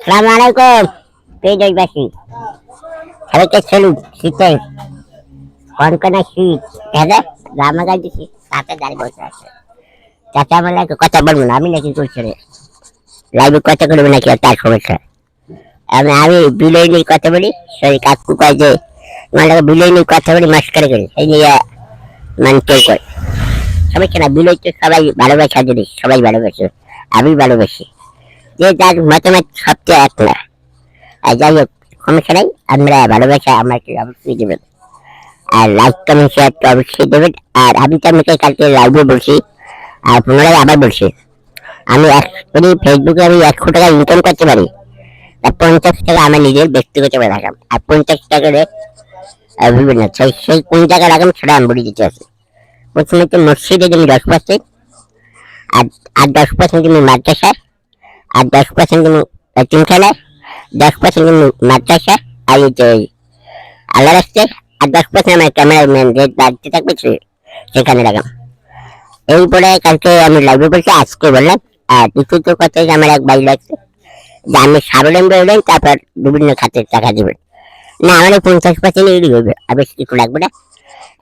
Assalamualaikum. Pidoi basi. সবাইকে salute শীতের কনকনা শীত হ্যাঁ জামা গায়ে দিছি তাতে দাঁড়িয়ে বসে আছে চাচা বলে কথা বলবো না আমি নাকি করছি রে লাইভে কথা করবো নাকি আর তার সমস্যা আমি বিলয় নিয়ে কথা বলি সেই কাকু কয় যে মানে বিলয় নিয়ে কথা বলি মাস্কারি করি এই নিয়ে মানে কেউ করে সমস্যা না বিলয় তো সবাই ভালোবাসা জিনিস সবাই ভালোবাসে আমি ভালোবাসি যে যার মতামত সবচেয়ে এক না আর যাই হোক সমস্যা নাই আমরা ভালোবাসা আমাকে অবশ্যই দেবেন আর লাইক কমেন্ট শেয়ার তো অবশ্যই দেবেন আর আমি তো আপনাকে কালকে লাইভে বলছি আর পুনরায় আবার বলছি আমি ফেসবুকে আমি 100 টাকা ইনকাম করতে পারি আর 50 টাকা আমার নিজের ব্যক্তিগত রাখাম আর 50 টাকা বিভিন্ন সেই কোন টাকা রাখাম সেটা আমি বলে দিতে আছি প্রথমে তো মসজিদে তুমি 10% আর আর 10% তুমি মাদ্রাসায় আর 10% তুমি তিনখানায় 10% তুমি মাদ্রাসা আর আল্লাহ রাস্তায় আর 10% আমার ক্যামেরাম্যান যে বাড়িতে থাকবে সেখানে লাগাম এই পরে কালকে আমি লাইভে বলছি আজকে বললাম আর দ্বিতীয় কথা আমার এক ভাই লাগছে যে আমি স্বাবলম্বী হলেন তারপর বিভিন্ন খাতের টাকা দেবেন না আমার 50% এরই হবে আর বেশি কিছু লাগবে না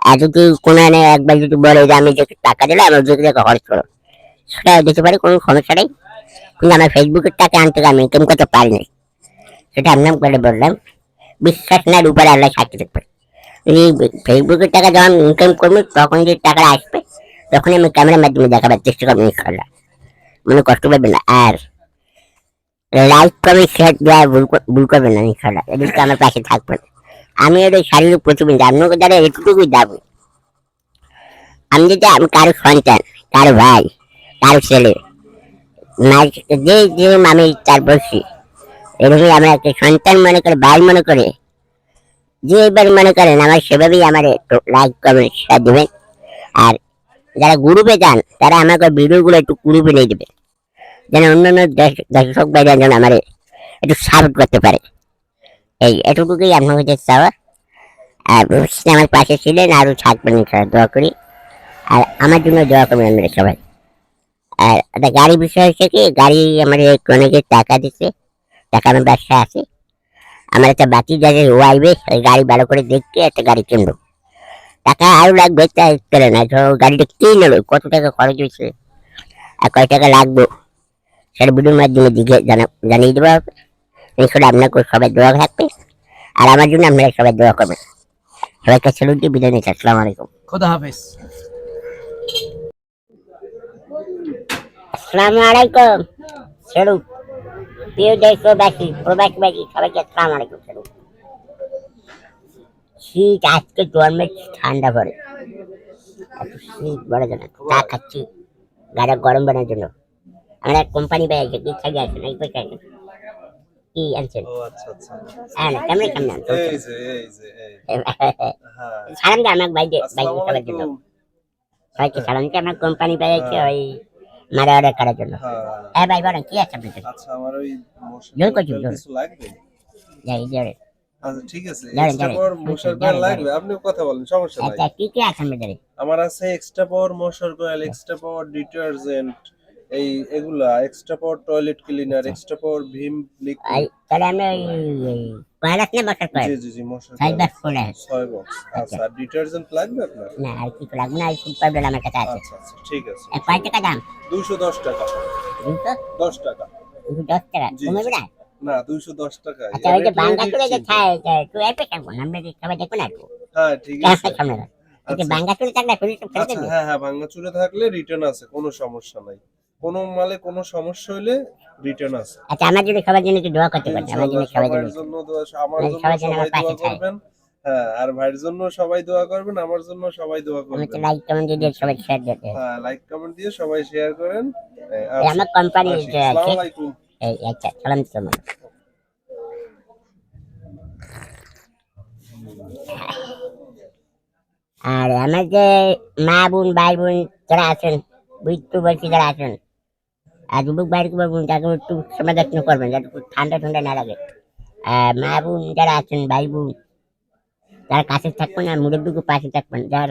আর যদি কোনো একবার যদি বলে যে আমি যে টাকা দিলে আমার যদি খরচ করো সেটা দিতে পারি কোনো সমস্যা নেই কিন্তু আমার ফেসবুকের টাকা আনতে আমি ইনকাম করতে পারি না সেটা আপনার করে বললাম বিশ্বাস না উপরে আল্লাহ সাক্ষী থাকবে এই ফেসবুকের টাকা যখন ইনকাম করবো তখন যে টাকাটা আসবে তখন আমি ক্যামেরার মাধ্যমে দেখাবার চেষ্টা করবো ইনশাল্লাহ মনে কষ্ট পাবেন না আর লাইক কমেন্ট শেয়ার দেওয়া ভুল করবেন না ইনশাল্লাহ এদিকে আমার পাশে থাকবেন আমি ওই শারীরিক প্রতিবন্ধী আপনাকে দ্বারা এটুকুই দাবি আমি যদি আমি কারো সন্তান কারো ভাই কারো ছেলে যে যে আমি তার বলছি এরকমই আমরা একটা সন্তান মনে করে ভাই মনে করে যে এবার মনে করেন আমার সেভাবেই আমার লাইক কমেন্ট শেয়ার দেবেন আর যারা গ্রুপে যান তারা আমাকে ভিডিওগুলো একটু গ্রুপে নিয়ে দেবে যেন অন্যান্য দর্শক ভাইরা যেন আমার একটু সাপোর্ট করতে পারে এই এটুকুই আপনার কাছে চাওয়া আর ভবিষ্যতে আমার পাশে ছিলেন আরও থাকবেন দোয়া করি আর আমার জন্য দোয়া করবেন আমরা সবাই আর একটা গাড়ি বিষয় হচ্ছে কি গাড়ি আমার অনেকে টাকা দিচ্ছে টাকা আমার ব্যবসা আছে আমার একটা বাকি জায়গায় ওয়াইবে ওই গাড়ি ভালো করে দেখতে একটা গাড়ি কিনবো টাকা আরও লাগবে তাই করে না ধরো গাড়িটা কিনে নেবো কত টাকা খরচ হয়েছে আর কয় টাকা লাগবে সেটা ভিডিওর মাধ্যমে দিকে জানিয়ে দেবো সেটা আপনাকে সবাই দোয়া থাকবে আর আমার জন্য আপনারা সবাই দোয়া করবেন সবাইকে স্যালুট দিয়ে বিদায় নিচ্ছি আসসালামু আলাইকুম খোদা হাফেজ আসসালামু আলাইকুম স্যালুট প্রিয় দেশবাসী প্রবাসী সবাইকে আসসালামু আলাইকুম স্যালুট শীত আজকে জন্মের ঠান্ডা পড়ে একটু শীত বড় জন্য চা খাচ্ছি গাড়ি গরম বানানোর জন্য আমরা কোম্পানি পেয়েছে কি খাই আছে না পয়সা আছে কি আনছেন হ্যাঁ না কেমন কেমন সালাম দে আমার ভাই সবার জন্য সবাইকে সালাম দিতে আমার কোম্পানি পেয়েছে ওই মারা অর্ডার করার জন্য হ্যাঁ ভাই বলেন কি আছে আপনাদের আচ্ছা আমার ওই জোর করছি কিছু লাগবে যাই জোরে আচ্ছা ঠিক আছে এক্সট্রা পাওয়ার মশার কয়েল লাগবে আপনি কথা বলেন সমস্যা নাই আচ্ছা কি কি আছে আপনাদের আমার আছে এক্সট্রা পাওয়ার মশার কয়েল এক্সট্রা পাওয়ার ডিটারজেন্ট এই এগুলা extra power toilet cleaner extra power Vim liquid তাহলে আমি কয়েল আছে না মশার কয়েল জি জি মশার ছয় কয়েল বক্স করে 6 বক্স আচ্ছা ডিটারজেন্ট লাগবে আপনার না আর কি লাগবে না ফুড পাউডার আমার কাছে আছে আচ্ছা আচ্ছা ঠিক আছে কয় টাকা দাম 210 টাকা 10 টাকা 210 টাকা জি, কমে না না 210 টাকা আচ্ছা ওই যে বাঙ্গা চুলে যে খায় তুই এপে কেমন আমরা যে সবাই দেখো না হ্যাঁ ঠিক আছে সামনে এই যে বাঙ্গা চুলে থাকলে ফেলে তো ফেলে আচ্ছা দেবে হ্যাঁ হ্যাঁ ভাঙা চুলে থাকলে রিটার্ন আছে কোনো সমস্যা নাই কোনো মালে কোনো সমস্যা হলে রিটার্ন আছে আচ্ছা আমার জন্য সবার জন্য একটু দোয়া করতে পারেন আমার জন্য সবার সবার জন্য জন্য দোয়া আমার জন্য সবার জন্য সবাই আমার দোয়া পাশে চাই করবেন হ্যাঁ আর ভাইয়ের জন্য সবাই দোয়া করবেন আমার জন্য সবাই দোয়া আমি করবেন তো লাইক কমেন্ট দিয়ে সবাই শেয়ার দিতে হ্যাঁ লাইক কমেন্ট দিয়ে সবাই শেয়ার করেন আমার কোম্পানি যে আছে আসসালামু আলাইকুম এই আচ্ছা সালাম তোমার আর আমার যে মা বোন ভাই বোন যারা আছেন বুঝতে বলছি যারা আছেন আর যুবক বাইরে বোন তাকে একটু সময় যত্ন করবেন যাতে ঠান্ডা ঠান্ডা না লাগে আর মা বোন যারা আছেন ভাই বোন যারা কাছে থাকবেন আর মুরব্বীকে পাশে থাকবেন যার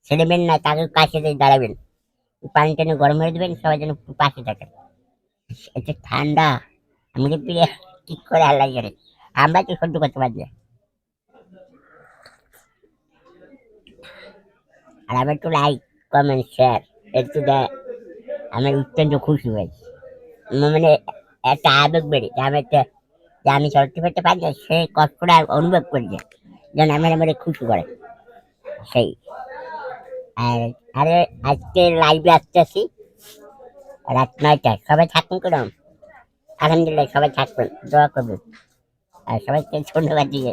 ছেলে মেন না তাকে কাছে দাঁড়াবেন পানি টানি গরম হয়ে দেবেন সবাই যেন পাশে থাকেন এটা ঠান্ডা মুরব্বী কি করে আল্লাহ জানে, আমরা তো সহ্য করতে পারি না। আর আমি একটু লাইক কমেন্ট শেয়ার একটু দেয়, আমি অত্যন্ত খুশি হই। মানে একটা আবেগ বেড়ে যে আমি একটা, যে আমি চলতে ফিরতে পারি না, সেই কষ্টটা অনুভব করি যে, যেন আমার আমার খুশি করে সেই। আর আরে আজকে লাইভে আসতেছি রাত 9টায়, সবাই থাকুন করুন, আলহামদুলিল্লাহ সবাই থাকবেন, দোয়া করবেন, আর সবাইকে ধন্যবাদ দিয়ে